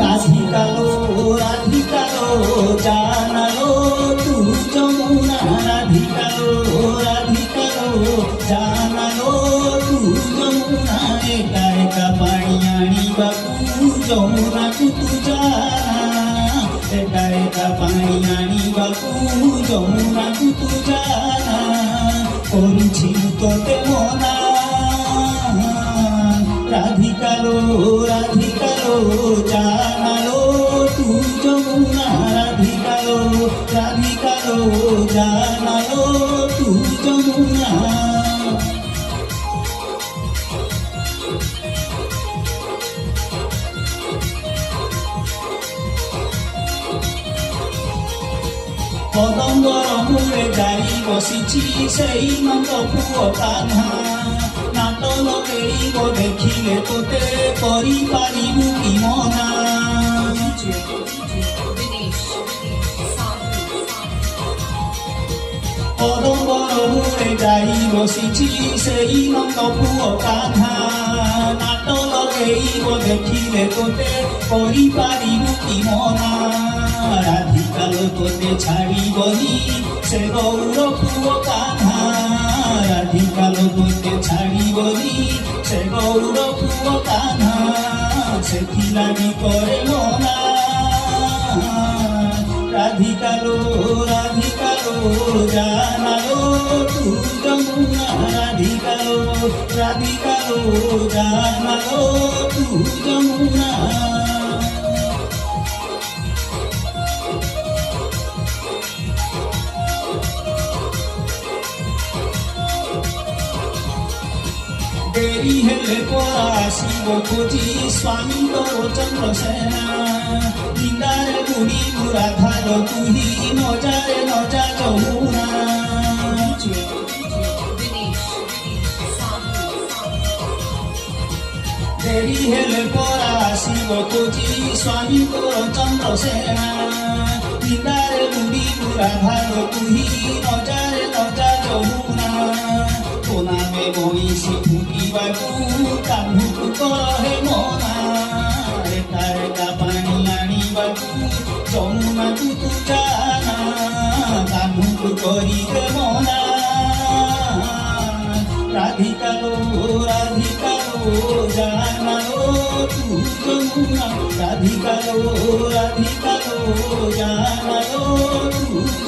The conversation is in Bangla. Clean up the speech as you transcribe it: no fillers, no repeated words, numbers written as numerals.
রাধিকালো রাধিকালো জানালো তু যমুনা রাধিকালো রাধিকালো জানালো তু যমুনা একা একা পানি আনিবাকু যমুনাকু তু জানা একা একা পানি আনিবাকু যমুনাকু তু জানা করেছিলু তোতে মনা রাধিকালো রাধিকালো জানালো তু যমুনা রাধিকালো রাধিকালো জানালো তু যমুনা কদম্বর মূলে যাই বসিছি সেই নন্দ পুଅ কাহ্না নাট লগেইব দেখিলে তোতে করিপারিবু কি মনা কদম্বর মূলে যাই বসিছি সেই নন্দ পুଅ কাহ্না নাট লগেইব দেখিলে তোতে করিপারিবু কি মনা রাধিকালো তোতে ছাড়িবনি সে গৌর পুଅ কাহ্না রাধিকালো তোতে ছাড়িবনি সে গৌর পুଅ কাহ্না সেথিলাগি করে মনা রাধিকালো রাধিকালো জানালো তু যমুনা রাধিকালো রাধিকালো জানালো তু যমুনা দেরি হেলে পরা আসিব খোঁজি স্বামী তোর চন্দ্রসেনা নিন্দারে মুড়ি রাধার তুহি নজারে নজা যমুনা দেরি হেলে পরা আসিব খোঁজি স্বামী তোর চন্দ্রসেনা নিন্দারে মুড়ি রাধার তুহি নজারে নজা যমুনা নামে বইছি ফুটিবাকু কাহ্নুকু কহে মনা একা একা পানি আনিবাকু যমুনাকু তু জানা কাহ্নুকু করিবে মনা রাধিকালো রাধিকালো জানালো তু যমুনা রাধিকালো রাধিকালো জানালো তু